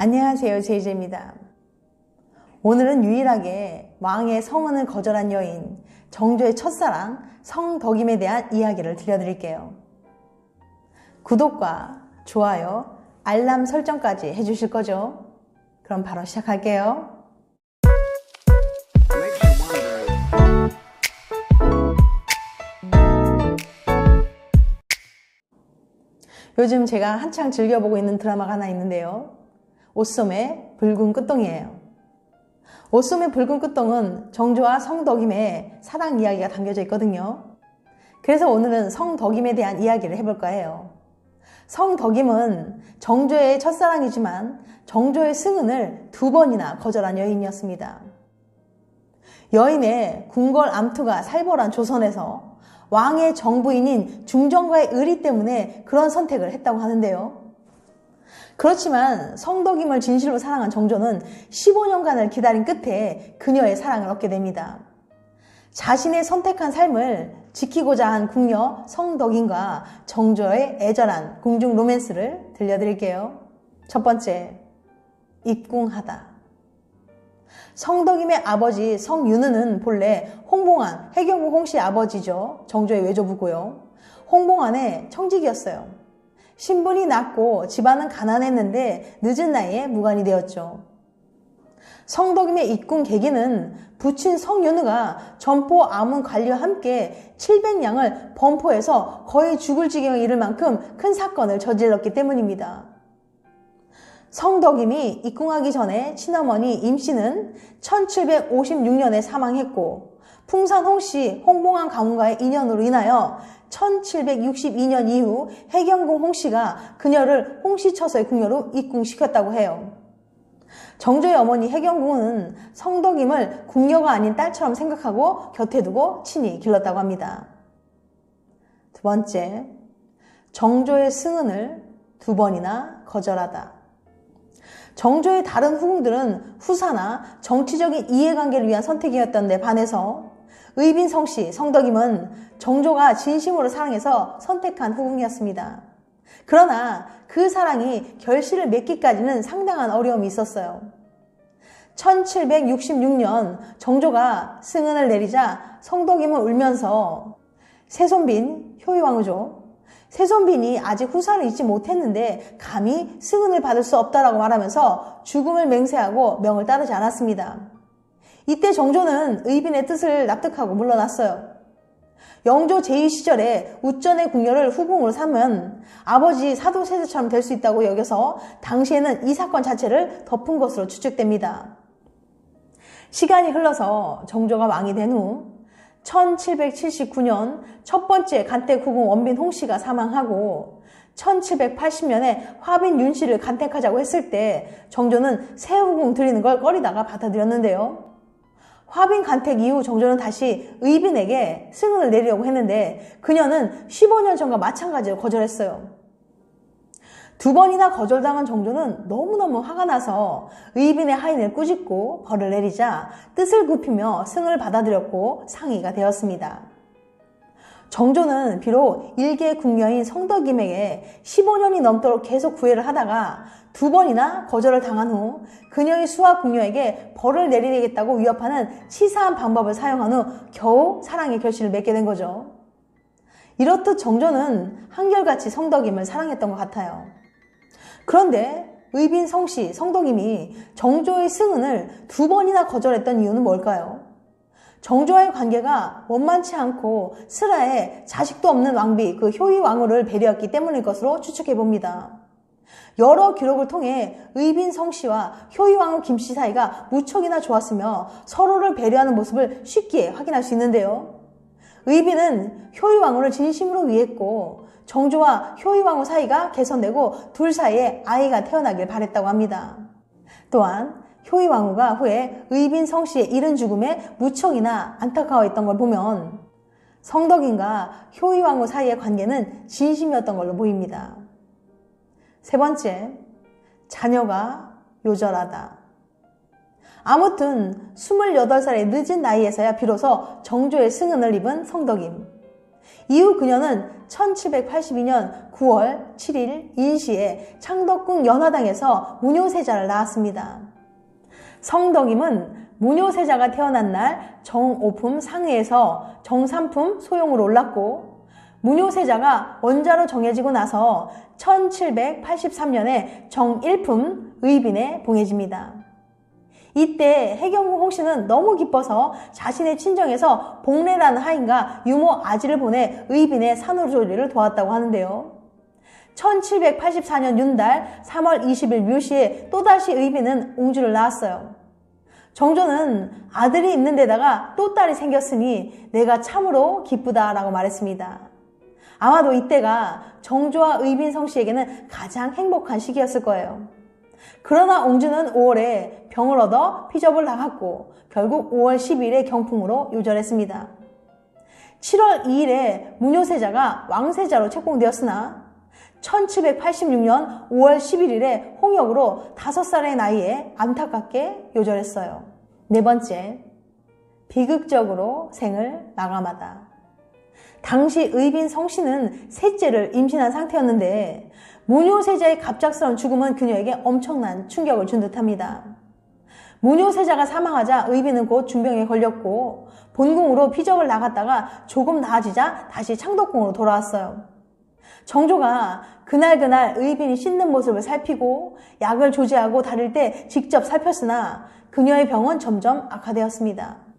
안녕하세요, 제이제입니다. 오늘은 유일하게 왕의 성은을 거절한 여인, 정조의 첫사랑 성덕임에 대한 이야기를 들려드릴게요. 구독과 좋아요, 알람 설정까지 해주실 거죠? 그럼 바로 시작할게요. 요즘 제가 한창 즐겨보고 있는 드라마가 하나 있는데요. 오썸의 붉은 끝동이에요. 오썸의 붉은 끝동은 정조와 성덕임의 사랑 이야기가 담겨져 있거든요. 그래서 오늘은 성덕임에 대한 이야기를 해볼까 해요. 성덕임은 정조의 첫사랑이지만 정조의 승은을 2번이나 거절한 여인이었습니다. 여인의 궁궐 암투가 살벌한 조선에서 왕의 정부인인 중정과의 의리 때문에 그런 선택을 했다고 하는데요. 그렇지만 성덕임을 진실로 사랑한 정조는 15년간을 기다린 끝에 그녀의 사랑을 얻게 됩니다. 자신의 선택한 삶을 지키고자 한 궁녀 성덕임과 정조의 애절한 궁중 로맨스를 들려드릴게요. 첫 번째, 입궁하다. 성덕임의 아버지 성윤은은 본래 홍봉안, 해경궁 홍씨의 아버지죠. 정조의 외조부고요. 홍봉안의 청직이었어요. 신분이 낮고 집안은 가난했는데 늦은 나이에 무관이 되었죠. 성덕임의 입궁 계기는 부친 성윤우가 점포 아문 관리와 함께 700냥을 범포해서 거의 죽을 지경에 이를 만큼 큰 사건을 저질렀기 때문입니다. 성덕임이 입궁하기 전에 친어머니 임씨는 1756년에 사망했고 풍산 홍씨, 홍봉안 가문과의 인연으로 인하여 1762년 이후 해경궁 홍씨가 그녀를 홍씨처소의 궁녀로 입궁시켰다고 해요. 정조의 어머니 해경궁은 성덕임을 궁녀가 아닌 딸처럼 생각하고 곁에 두고 친히 길렀다고 합니다. 두 번째, 정조의 승은을 2번이나 거절하다. 정조의 다른 후궁들은 후사나 정치적인 이해관계를 위한 선택이었던 데 반해서 의빈 성씨, 성덕임은 정조가 진심으로 사랑해서 선택한 후궁이었습니다. 그러나 그 사랑이 결실을 맺기까지는 상당한 어려움이 있었어요. 1766년 정조가 승은을 내리자 성덕임은 울면서 세손빈, 효의왕후죠. 세손빈이 아직 후사를 잊지 못했는데 감히 승은을 받을 수 없다라고 말하면서 죽음을 맹세하고 명을 따르지 않았습니다. 이때 정조는 의빈의 뜻을 납득하고 물러났어요. 영조 제2 시절에 우전의 궁녀를 후궁으로 삼은 아버지 사도세자처럼 될 수 있다고 여겨서 당시에는 이 사건 자체를 덮은 것으로 추측됩니다. 시간이 흘러서 정조가 왕이 된 후 1779년 첫 번째 간택 후궁 원빈 홍씨가 사망하고 1780년에 화빈 윤씨를 간택하자고 했을 때 정조는 새 후궁 드리는 걸 꺼리다가 받아들였는데요. 화빈 간택 이후 정조는 다시 의빈에게 승은을 내리려고 했는데 그녀는 15년 전과 마찬가지로 거절했어요. 2번이나 거절당한 정조는 너무너무 화가 나서 의빈의 하인을 꾸짖고 벌을 내리자 뜻을 굽히며 승을 받아들였고 상의가 되었습니다. 정조는 비록 일개 궁녀인 성덕임에게 15년이 넘도록 계속 구애를 하다가 2번이나 거절을 당한 후 그녀의 수하 궁녀에게 벌을 내리겠다고 위협하는 치사한 방법을 사용한 후 겨우 사랑의 결실을 맺게 된 거죠. 이렇듯 정조는 한결같이 성덕임을 사랑했던 것 같아요. 그런데 의빈 성씨, 성덕임이 정조의 승은을 2번이나 거절했던 이유는 뭘까요? 정조와의 관계가 원만치 않고 슬하에 자식도 없는 왕비, 그 효의왕후를 배려했기 때문일 것으로 추측해봅니다. 여러 기록을 통해 의빈 성씨와 효의왕후 김씨 사이가 무척이나 좋았으며 서로를 배려하는 모습을 쉽게 확인할 수 있는데요. 의빈은 효의왕후를 진심으로 위했고 정조와 효의왕후 사이가 개선되고 둘 사이에 아이가 태어나길 바랬다고 합니다. 또한 효의왕후가 후에 의빈 성씨의 이른 죽음에 무척이나 안타까워했던 걸 보면 성덕임과 효의왕후 사이의 관계는 진심이었던 걸로 보입니다. 세 번째, 자녀가 요절하다. 아무튼 28살의 늦은 나이에서야 비로소 정조의 승은을 입은 성덕임. 이후 그녀는 1782년 9월 7일 인시에 창덕궁 연화당에서 무뇨세자를 낳았습니다. 성덕임은 무뇨세자가 태어난 날 정오품 상의에서 정삼품 소용으로 올랐고, 무뇨세자가 원자로 정해지고 나서 1783년에 정일품 의빈에 봉해집니다. 이때 해경궁 홍씨는 너무 기뻐서 자신의 친정에서 복례라는 하인과 유모 아지를 보내 의빈의 산후조리를 도왔다고 하는데요. 1784년 윤달 3월 20일 묘시에 또다시 의빈은 옹주를 낳았어요. 정조는 아들이 있는 데다가 또 딸이 생겼으니 내가 참으로 기쁘다라고 말했습니다. 아마도 이때가 정조와 의빈 성씨에게는 가장 행복한 시기였을 거예요. 그러나 옹주는 5월에 병을 얻어 피접을 나갔고 결국 5월 10일에 경풍으로 요절했습니다. 7월 2일에 무뇨세자가 왕세자로 책봉되었으나 1786년 5월 11일에 홍역으로 5살의 나이에 안타깝게 요절했어요. 네 번째, 비극적으로 생을 마감하다. 당시 의빈 성씨는 셋째를 임신한 상태였는데 무뇨세자의 갑작스러운 죽음은 그녀에게 엄청난 충격을 준 듯합니다. 무뇨세자가 사망하자 의빈은 곧 중병에 걸렸고 본궁으로 피접을 나갔다가 조금 나아지자 다시 창덕궁으로 돌아왔어요. 정조가 그날 의빈이 씻는 모습을 살피고 약을 조제하고 다릴 때 직접 살폈으나 그녀의 병은 점점 악화되었습니다.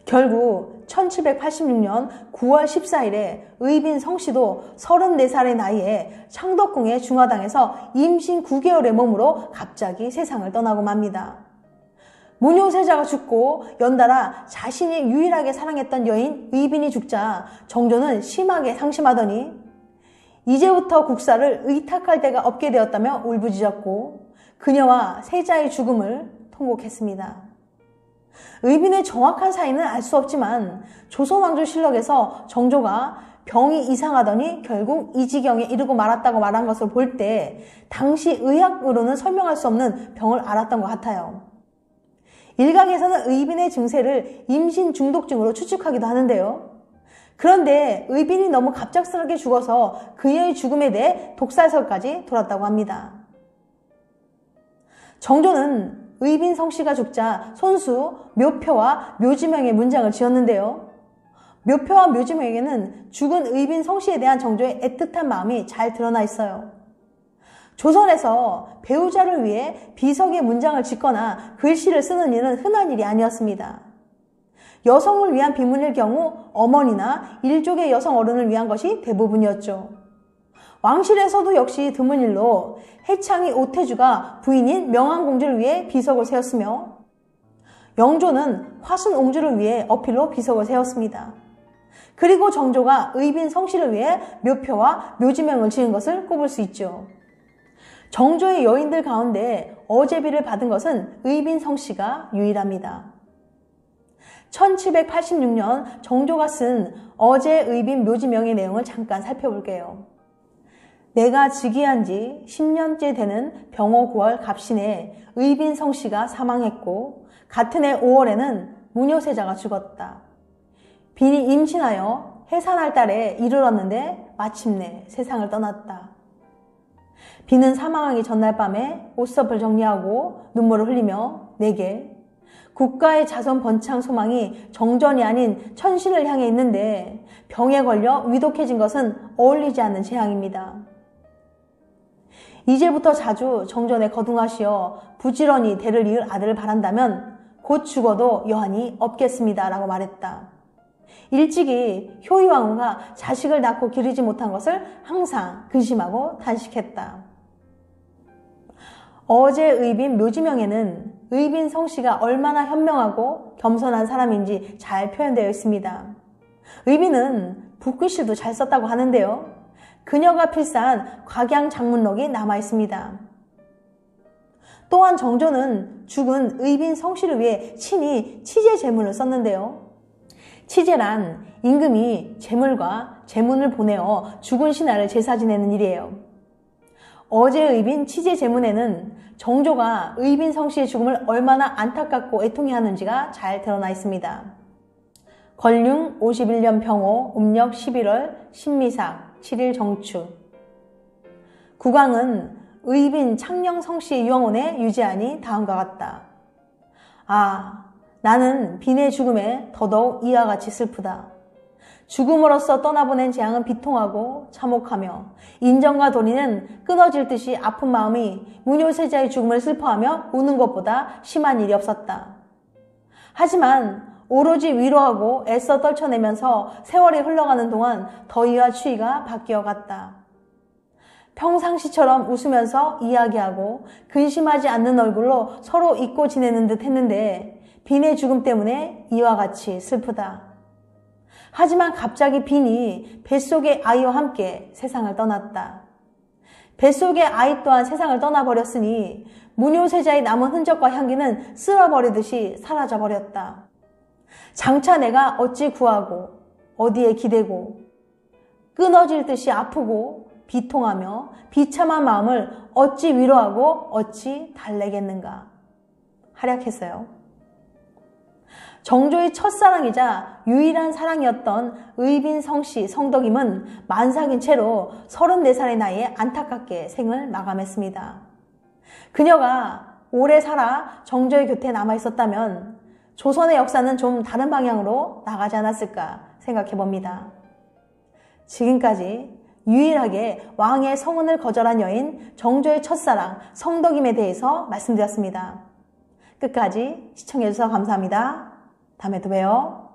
결국 1786년 9월 14일에 의빈 성씨도 34살의 나이에 창덕궁의 중화당에서 임신 9개월의 몸으로 갑자기 세상을 떠나고 맙니다. 무뇨세자가 죽고 연달아 자신이 유일하게 사랑했던 여인 의빈이 죽자 정조는 심하게 상심하더니 이제부터 국사를 의탁할 데가 없게 되었다며 울부짖었고 그녀와 세자의 죽음을 통곡했습니다. 의빈의 정확한 사인은 알 수 없지만 조선왕조실록에서 정조가 병이 이상하더니 결국 이 지경에 이르고 말았다고 말한 것을 볼 때 당시 의학으로는 설명할 수 없는 병을 앓았던 것 같아요. 일각에서는 의빈의 증세를 임신 중독증으로 추측하기도 하는데요. 그런데 의빈이 너무 갑작스럽게 죽어서 그녀의 죽음에 대해 독살설까지 돌았다고 합니다. 정조는 의빈 성씨가 죽자 손수 묘표와 묘지명의 문장을 지었는데요. 묘표와 묘지명에는 죽은 의빈 성씨에 대한 정조의 애틋한 마음이 잘 드러나 있어요. 조선에서 배우자를 위해 비석의 문장을 짓거나 글씨를 쓰는 일은 흔한 일이 아니었습니다. 여성을 위한 비문일 경우 어머니나 일족의 여성 어른을 위한 것이 대부분이었죠. 왕실에서도 역시 드문 일로 해창이 오태주가 부인인 명안공주를 위해 비석을 세웠으며 영조는 화순옹주를 위해 어필로 비석을 세웠습니다. 그리고 정조가 의빈 성씨를 위해 묘표와 묘지명을 지은 것을 꼽을 수 있죠. 정조의 여인들 가운데 어제비를 받은 것은 의빈 성씨가 유일합니다. 1786년 정조가 쓴 어제 의빈 묘지명의 내용을 잠깐 살펴볼게요. 내가 즉위한 지 10년째 되는 병호 9월 갑신에 의빈 성씨가 사망했고 같은 해 5월에는 무뇨세자가 죽었다. 빈이 임신하여 해산할 달에 이르렀는데 마침내 세상을 떠났다. 비는 사망하기 전날 밤에 옷섭을 정리하고 눈물을 흘리며 내게 국가의 자손 번창 소망이 정전이 아닌 천신을 향해 있는데 병에 걸려 위독해진 것은 어울리지 않는 재앙입니다. 이제부터 자주 정전에 거둥하시어 부지런히 대를 이을 아들을 바란다면 곧 죽어도 여한이 없겠습니다 라고 말했다. 일찍이 효의왕후가 자식을 낳고 기르지 못한 것을 항상 근심하고 탄식했다. 어제 의빈 묘지명에는 의빈 성씨가 얼마나 현명하고 겸손한 사람인지 잘 표현되어 있습니다. 의빈은 붓글씨도 잘 썼다고 하는데요. 그녀가 필사한 곽양장문록이 남아있습니다. 또한 정조는 죽은 의빈 성씨를 위해 친히 치제 제문을 썼는데요. 치제란 임금이 제물과 제문을 보내어 죽은 신하를 제사 지내는 일이에요. 어제 의빈 치제 제문에는 정조가 의빈 성씨의 죽음을 얼마나 안타깝고 애통해하는지가 잘 드러나 있습니다. 권륭 51년 병호 음력 11월 신미삭 7일 정축. 국왕은 의빈 창녕 성씨 유영온에 유지하니 다음과 같다. 아, 나는 빈의 죽음에 더더욱 이와 같이 슬프다. 죽음으로써 떠나보낸 재앙은 비통하고 참혹하며 인정과 도리는 끊어질 듯이 아픈 마음이 무뇨세자의 죽음을 슬퍼하며 우는 것보다 심한 일이 없었다. 하지만 오로지 위로하고 애써 떨쳐내면서 세월이 흘러가는 동안 더위와 추위가 바뀌어 갔다. 평상시처럼 웃으면서 이야기하고 근심하지 않는 얼굴로 서로 잊고 지내는 듯 했는데 빈의 죽음 때문에 이와 같이 슬프다. 하지만 갑자기 빈이 뱃속의 아이와 함께 세상을 떠났다. 뱃속의 아이 또한 세상을 떠나버렸으니 무뇨세자의 남은 흔적과 향기는 쓸어버리듯이 사라져버렸다. 장차 내가 어찌 구하고 어디에 기대고 끊어질 듯이 아프고 비통하며 비참한 마음을 어찌 위로하고 어찌 달래겠는가 활약했어요. 정조의 첫사랑이자 유일한 사랑이었던 의빈 성씨 성덕임은 만삭인 채로 34살의 나이에 안타깝게 생을 마감했습니다. 그녀가 오래 살아 정조의 곁에 남아있었다면 조선의 역사는 좀 다른 방향으로 나가지 않았을까 생각해 봅니다. 지금까지 유일하게 왕의 성은을 거절한 여인 정조의 첫사랑 성덕임에 대해서 말씀드렸습니다. 끝까지 시청해주셔서 감사합니다. 다음에 또 봬요.